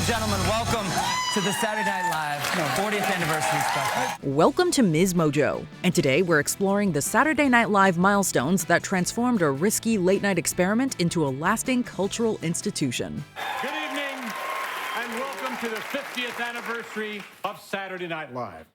and gentlemen, welcome to the Saturday Night Live 40th anniversary special. Welcome to MsMojo, and today we're exploring the Saturday Night Live milestones that transformed a risky late-night experiment into a lasting cultural institution. Good evening, and welcome to the 50th anniversary of Saturday Night Live.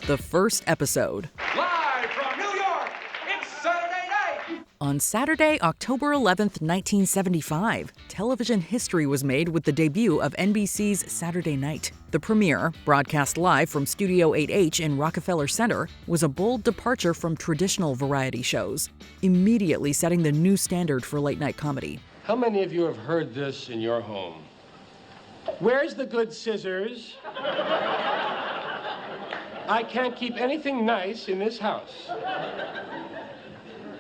The first episode. Live from New York, it's Saturday night! On Saturday, October 11th, 1975, television history was made with the debut of NBC's Saturday Night. The premiere, broadcast live from Studio 8H in Rockefeller Center, was a bold departure from traditional variety shows, immediately setting the new standard for late-night comedy. How many of you have heard this in your home? Where's the good scissors? I can't keep anything nice in this house.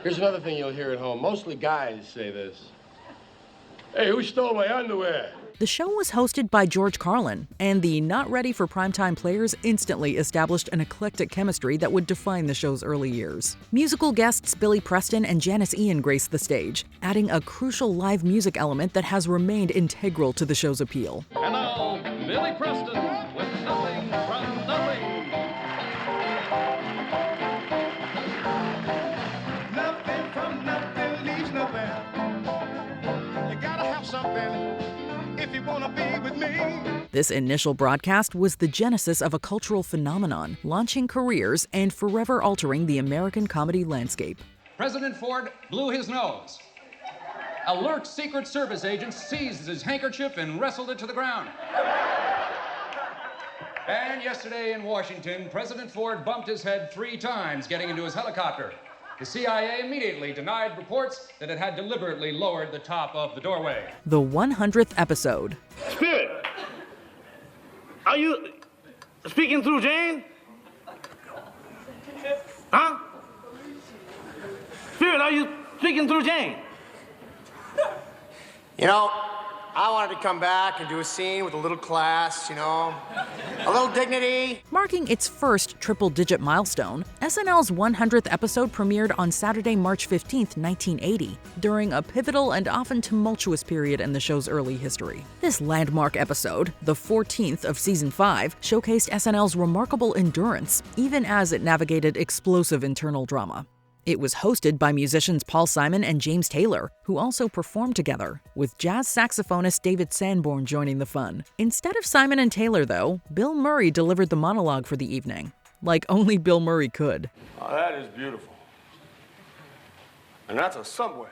Here's another thing you'll hear at home. Mostly guys say this. Hey, who stole my underwear? The show was hosted by George Carlin, and the not ready for primetime players instantly established an eclectic chemistry that would define the show's early years. Musical guests Billy Preston and Janice Ian graced the stage, adding a crucial live music element that has remained integral to the show's appeal. And now, Billy Preston with Nothing from Nothing. Nothing from nothing leaves nowhere. You gotta have something if you wanna be with me. This initial broadcast was the genesis of a cultural phenomenon, launching careers and forever altering the American comedy landscape. President Ford blew his nose. Alert Secret Service agent seized his handkerchief and wrestled it to the ground. And yesterday in Washington, President Ford bumped his head 3 times getting into his helicopter. The CIA immediately denied reports that it had deliberately lowered the top of the doorway. The 100th episode. Spirit, are you speaking through Jane? Huh? Spirit, are you speaking through Jane? You know, I wanted to come back and do a scene with a little class, a little dignity. Marking its first triple-digit milestone, SNL's 100th episode premiered on Saturday, March 15th, 1980, during a pivotal and often tumultuous period in the show's early history. This landmark episode, the 14th of Season 5, showcased SNL's remarkable endurance, even as it navigated explosive internal drama. It was hosted by musicians Paul Simon and James Taylor, who also performed together, with jazz saxophonist David Sanborn joining the fun. Instead of Simon and Taylor, though, Bill Murray delivered the monologue for the evening, like only Bill Murray could. Oh, that is beautiful. And that's a subway.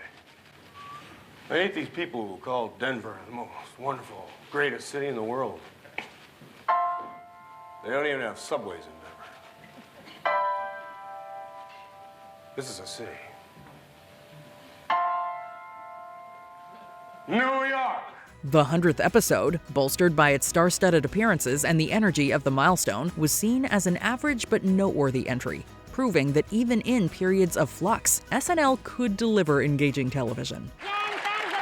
I hate these people who call Denver the most wonderful, greatest city in the world. They don't even have subways in Denver. This is a city. New York! The 100th episode, bolstered by its star-studded appearances and the energy of the milestone, was seen as an average but noteworthy entry, proving that even in periods of flux, SNL could deliver engaging television. Jane, thanks a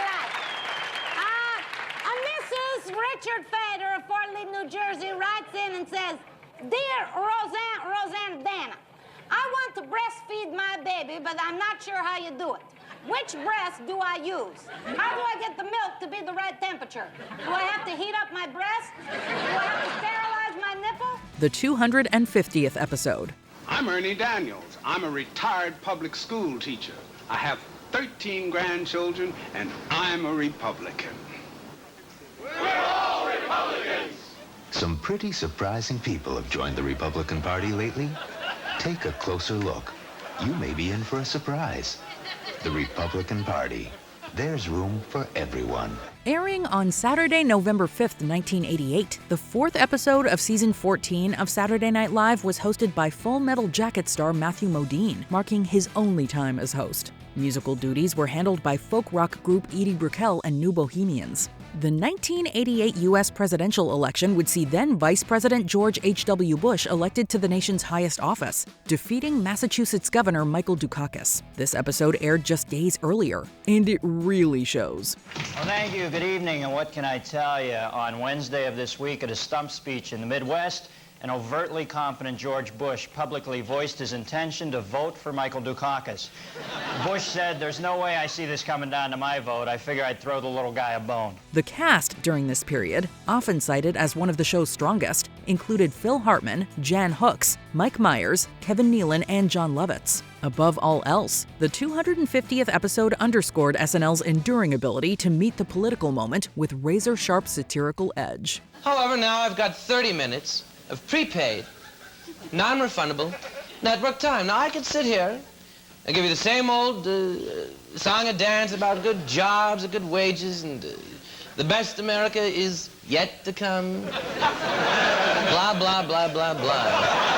lot. Mrs. Richard Fader of Fort Lee, New Jersey, writes in and says, "Dear Roseanne Dana, I want to breastfeed my baby, but I'm not sure how you do it. Which breast do I use? How do I get the milk to be the right temperature? Do I have to heat up my breast? Do I have to sterilize my nipple?" The 250th episode. I'm Ernie Daniels. I'm a retired public school teacher. I have 13 grandchildren, and I'm a Republican. We're all Republicans! Some pretty surprising people have joined the Republican Party lately. Take a closer look. You may be in for a surprise. The Republican Party. There's room for everyone. Airing on Saturday, November 5th, 1988, the 4th episode of Season 14 of Saturday Night Live was hosted by Full Metal Jacket star Matthew Modine, marking his only time as host. Musical duties were handled by folk rock group Edie Brickell and New Bohemians. The 1988 U.S. presidential election would see then Vice President George H.W. Bush elected to the nation's highest office, defeating Massachusetts Governor Michael Dukakis. This episode aired just days earlier, and it really shows. Well, thank you. Good evening. And what can I tell you? On Wednesday of this week at a stump speech in the Midwest, an overtly confident George Bush publicly voiced his intention to vote for Michael Dukakis. Bush said, "There's no way I see this coming down to my vote. I figure I'd throw the little guy a bone." The cast during this period, often cited as one of the show's strongest, included Phil Hartman, Jan Hooks, Mike Myers, Kevin Nealon, and John Lovitz. Above all else, the 250th episode underscored SNL's enduring ability to meet the political moment with razor-sharp satirical edge. However, now I've got 30 minutes of prepaid, non-refundable network time. Now I could sit here and give you the same old song and dance about good jobs and good wages and the best America is yet to come. Blah, blah, blah, blah, blah.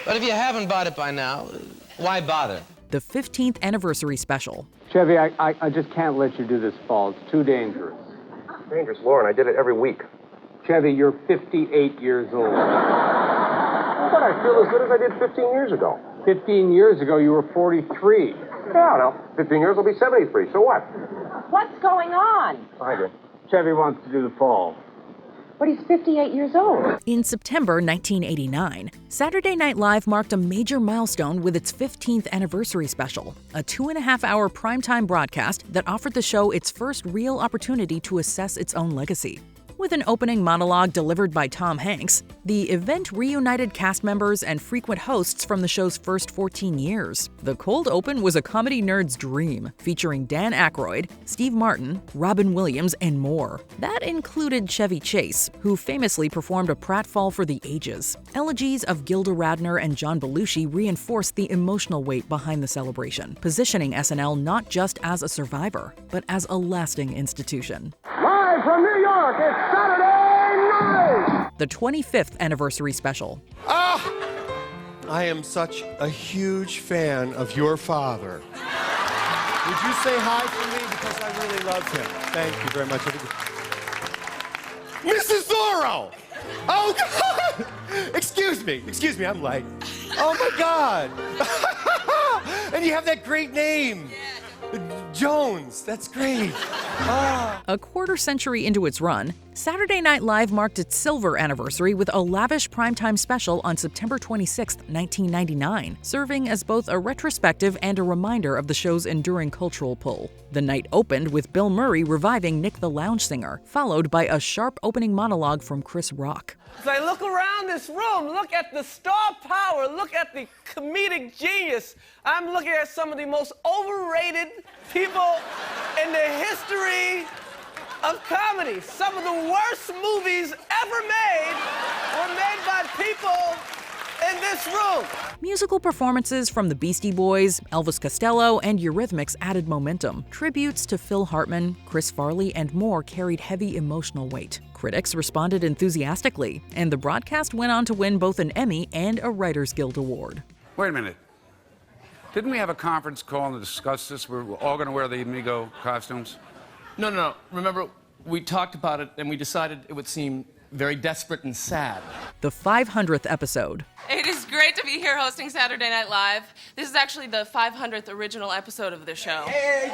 But if you haven't bought it by now, why bother? The 15th anniversary special. Chevy, I just can't let you do this fall. It's too dangerous. Dangerous, Lauren. I did it every week. Chevy, you're 58 years old. But I feel as good as I did 15 years ago. 15 years ago, you were 43. Yeah, no. 15 years, I'll be 73. So what? What's going on? I do. Chevy wants to do the fall. But he's 58 years old. In September 1989, Saturday Night Live marked a major milestone with its 15th anniversary special, a 2.5-hour primetime broadcast that offered the show its first real opportunity to assess its own legacy. With an opening monologue delivered by Tom Hanks, the event reunited cast members and frequent hosts from the show's first 14 years. The cold open was a comedy nerd's dream, featuring Dan Aykroyd, Steve Martin, Robin Williams, and more. That included Chevy Chase, who famously performed a pratfall for the ages. Elegies of Gilda Radner and John Belushi reinforced the emotional weight behind the celebration, positioning SNL not just as a survivor, but as a lasting institution. Live from New York, it's Saturday night! The 25th anniversary special. I am such a huge fan of your father. Would you say hi for me because I really love him? Thank you very much. Mrs. Zorro! Oh, God! Excuse me, I'm late. Oh, my God! And you have that great name. Jones, that's great. A quarter century into its run, Saturday Night Live marked its silver anniversary with a lavish primetime special on September 26, 1999, serving as both a retrospective and a reminder of the show's enduring cultural pull. The night opened with Bill Murray reviving Nick the Lounge Singer, followed by a sharp opening monologue from Chris Rock. As I look around this room, look at the star power, look at the comedic genius. I'm looking at some of the most overrated people in the history of comedy. Some of the worst movies ever made were made by people in this room. Musical performances from the Beastie Boys, Elvis Costello, and Eurythmics added momentum. Tributes to Phil Hartman, Chris Farley, and more carried heavy emotional weight. Critics responded enthusiastically, and the broadcast went on to win both an Emmy and a Writers Guild Award. Wait a minute. Didn't we have a conference call to discuss this? We're all going to wear the Amigo costumes? No. Remember, we talked about it, and we decided it would seem very desperate and sad. The 500th episode. It is great to be here hosting Saturday Night Live. This is actually the 500th original episode of the show. Hey,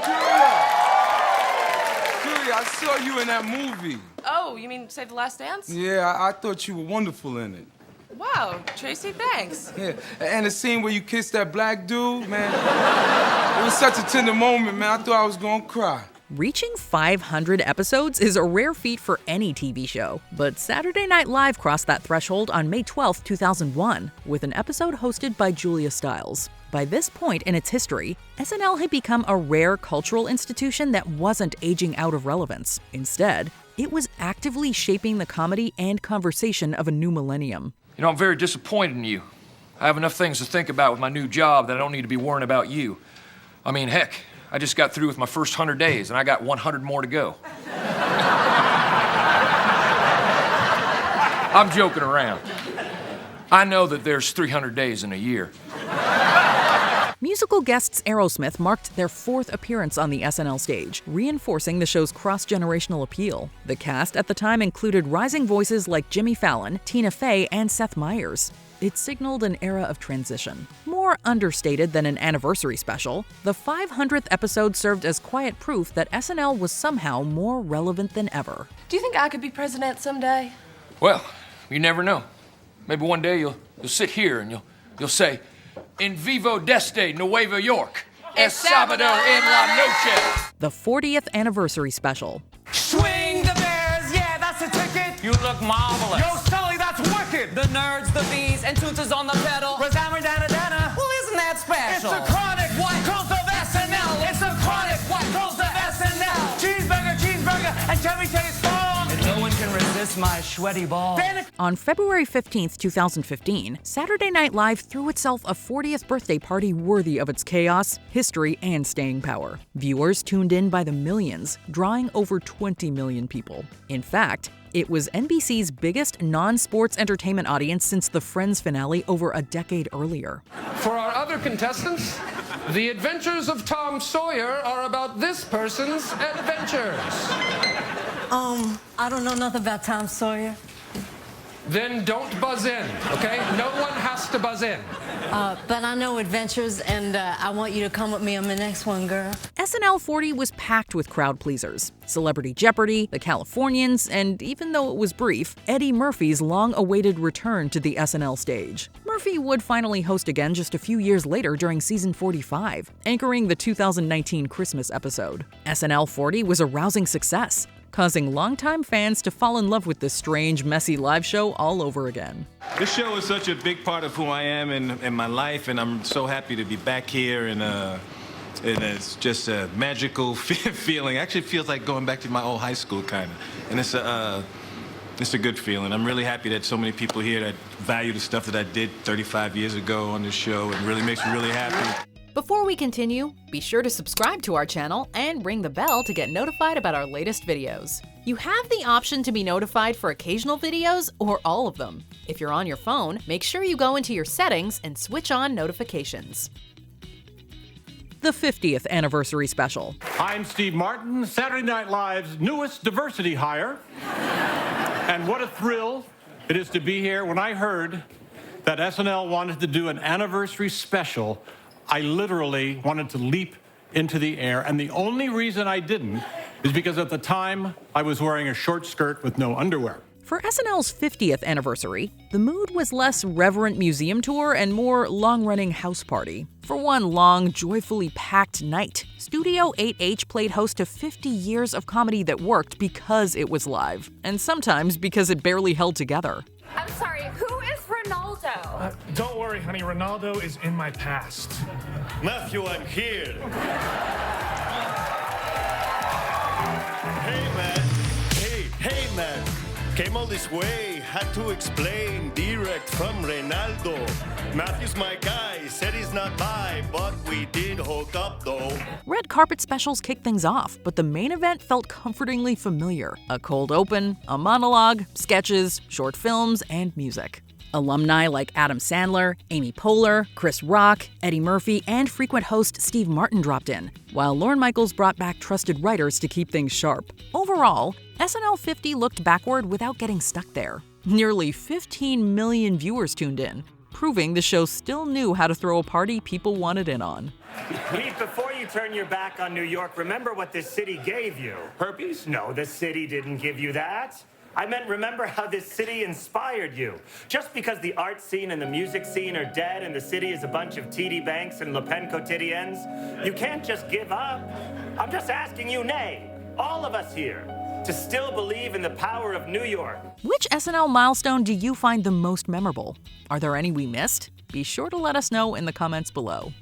Julia, I saw you in that movie. Oh, you mean Save the Last Dance? Yeah, I thought you were wonderful in it. Wow, Tracy, thanks. Yeah, and the scene where you kissed that black dude, man, it was such a tender moment, man. I thought I was gonna cry. Reaching 500 episodes is a rare feat for any TV show, but Saturday Night Live crossed that threshold on May 12, 2001, with an episode hosted by Julia Stiles. By this point in its history, SNL had become a rare cultural institution that wasn't aging out of relevance. Instead, it was actively shaping the comedy and conversation of a new millennium. You know, I'm very disappointed in you. I have enough things to think about with my new job that I don't need to be worrying about you. I mean, heck, I just got through with my first 100 days, and I got 100 more to go. I'm joking around. I know that there's 300 days in a year. Musical guests Aerosmith marked their 4th appearance on the SNL stage, reinforcing the show's cross-generational appeal. The cast at the time included rising voices like Jimmy Fallon, Tina Fey, and Seth Meyers. it signaled an era of transition. More understated than an anniversary special, the 500th episode served as quiet proof that SNL was somehow more relevant than ever. Do you think I could be president someday? Well, you never know. Maybe one day you'll sit here and you'll say, "In vivo desde Nueva York, es sábado en la noche." The 40th anniversary special. Swing the bears, yeah, that's a ticket. You look marvelous. Yo, Sully, that's wicked. The nerds, the bees, and Toots is on the pedal. Rosammer Dana Dana. Well, isn't that special? It's the chronic What goes of SNL? It's the chronic what goes of SNL. Cheeseburger, cheeseburger, and Chevy Chase strong. And no one can resist my sweaty ball. On February 15th, 2015, Saturday Night Live threw itself a 40th birthday party worthy of its chaos, history, and staying power. Viewers tuned in by the millions, drawing over 20 million people. In fact, it was NBC's biggest non-sports entertainment audience since the Friends finale over a decade earlier. For our other contestants, the adventures of Tom Sawyer are about this person's adventures. I don't know nothing about Tom Sawyer. Then don't buzz in, okay? No one has to buzz in. But I know adventures, and I want you to come with me on the next one, girl. SNL 40 was packed with crowd pleasers. Celebrity Jeopardy, The Californians, and even though it was brief, Eddie Murphy's long-awaited return to the SNL stage. Murphy would finally host again just a few years later during season 45, anchoring the 2019 Christmas episode. SNL 40 was a rousing success, causing longtime fans to fall in love with this strange, messy live show all over again. This show is such a big part of who I am in my life, and I'm so happy to be back here, and it's just a magical feeling. Actually, it feels like going back to my old high school, kind of. And it's a good feeling. I'm really happy that so many people here that value the stuff that I did 35 years ago on this show. It really makes me really happy. Before we continue, be sure to subscribe to our channel and ring the bell to get notified about our latest videos. You have the option to be notified for occasional videos or all of them. If you're on your phone, make sure you go into your settings and switch on notifications. The 50th anniversary special. I'm Steve Martin, Saturday Night Live's newest diversity hire. And what a thrill it is to be here. When I heard that SNL wanted to do an anniversary special, I literally wanted to leap into the air, and the only reason I didn't is because at the time I was wearing a short skirt with no underwear. For SNL's 50th anniversary, the mood was less reverent museum tour and more long-running house party. For one long, joyfully packed night, Studio 8H played host to 50 years of comedy that worked because it was live, and sometimes because it barely held together. I'm sorry, who is Ronaldo? Don't worry, honey, Ronaldo is in my past. Matthew, I'm here. Hey, man. Hey, man. Came all this way, had to explain, direct from Ronaldo. Matthew's my guy, said he's not bi, but we did hook up though. Red carpet specials kicked things off, but the main event felt comfortingly familiar. A cold open, a monologue, sketches, short films, and music. Alumni like Adam Sandler, Amy Poehler, Chris Rock, Eddie Murphy, and frequent host Steve Martin dropped in, while Lorne Michaels brought back trusted writers to keep things sharp. Overall, SNL 50 looked backward without getting stuck there. Nearly 15 million viewers tuned in, proving the show still knew how to throw a party people wanted in on. Pete, before you turn your back on New York, remember what this city gave you. Herpes? No, the city didn't give you that. I meant remember how this city inspired you. Just because the art scene and the music scene are dead and the city is a bunch of TD Banks and Le Pen quotidiens, you can't just give up. I'm just asking you, nay, all of us here, to still believe in the power of New York. Which SNL milestone do you find the most memorable? Are there any we missed? Be sure to let us know in the comments below.